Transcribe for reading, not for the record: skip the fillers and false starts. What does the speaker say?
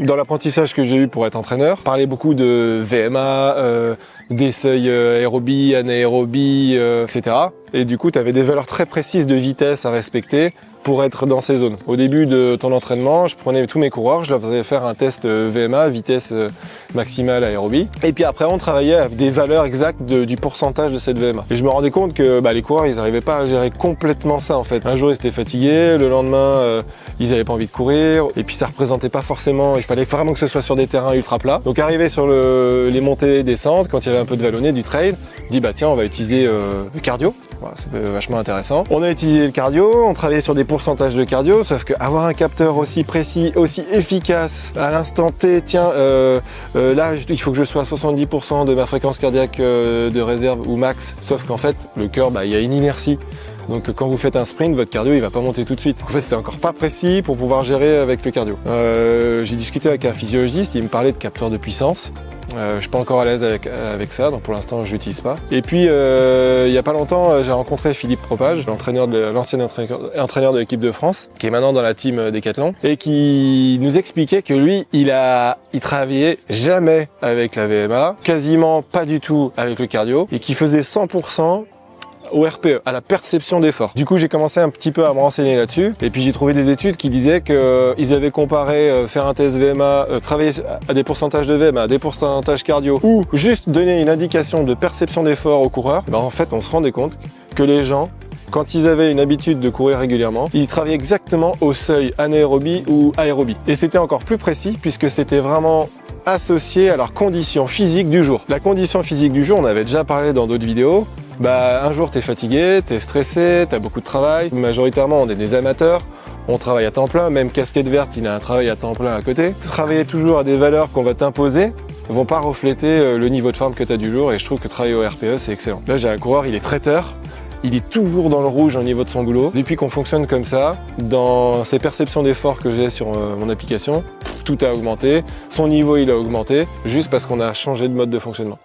dans l'apprentissage que j'ai eu pour être entraîneur, on parlait beaucoup de VMA, des seuils aérobie, anaérobie, etc. Et du coup, tu avais des valeurs très précises de vitesse à respecter pour être dans ces zones. Au début de ton entraînement, je prenais tous mes coureurs, je leur faisais faire un test VMA, vitesse maximale aérobie. Et puis après, on travaillait avec des valeurs exactes du pourcentage de cette VMA. Et je me rendais compte que les coureurs, ils n'arrivaient pas à gérer complètement ça en fait. Un jour, ils étaient fatigués, le lendemain, ils n'avaient pas envie de courir. Et puis ça représentait pas forcément, il fallait vraiment que ce soit sur des terrains ultra plats. Donc arrivé sur les montées et descentes, quand il y avait un peu de vallonné, du trail, on dit tiens, on va utiliser le cardio. Voilà, c'est vachement intéressant. On a utilisé le cardio, on travaillait sur des pourcentages de cardio, sauf qu'avoir un capteur aussi précis, aussi efficace à l'instant T, tiens, là il faut que je sois à 70% de ma fréquence cardiaque de réserve ou max, sauf qu'en fait le cœur, il y a une inertie. Donc quand vous faites un sprint, votre cardio il va pas monter tout de suite. En fait c'était encore pas précis pour pouvoir gérer avec le cardio. J'ai discuté avec un physiologiste, il me parlait de capteur de puissance. Je suis pas encore à l'aise avec ça, donc pour l'instant je l'utilise pas. Et puis il y a pas longtemps, j'ai rencontré Philippe Propage, l'ancien entraîneur de l'équipe de France, qui est maintenant dans la team Decathlon, et qui nous expliquait que lui, il travaillait jamais avec la VMA, quasiment pas du tout avec le cardio, et qui faisait 100% au RPE, à la perception d'effort. Du coup, j'ai commencé un petit peu à me renseigner là-dessus, et puis j'ai trouvé des études qui disaient qu'ils avaient comparé faire un test VMA, travailler à des pourcentages de VMA, à des pourcentages cardio, ou juste donner une indication de perception d'effort aux coureurs. En fait, on se rendait compte que les gens, quand ils avaient une habitude de courir régulièrement, ils travaillaient exactement au seuil anaérobie ou aérobie. Et c'était encore plus précis, puisque c'était vraiment associé à leurs conditions physiques du jour. La condition physique du jour, on avait déjà parlé dans d'autres vidéos. Un jour t'es fatigué, t'es stressé, t'as beaucoup de travail. Majoritairement on est des amateurs, on travaille à temps plein, même casquette verte il a un travail à temps plein à côté. Travailler toujours à des valeurs qu'on va t'imposer ne vont pas refléter le niveau de forme que tu as du jour, et je trouve que travailler au RPE c'est excellent. Là j'ai un coureur, il est traiteur, il est toujours dans le rouge au niveau de son goulot. Depuis qu'on fonctionne comme ça, dans ses perceptions d'effort que j'ai sur mon application, tout a augmenté, son niveau il a augmenté, juste parce qu'on a changé de mode de fonctionnement.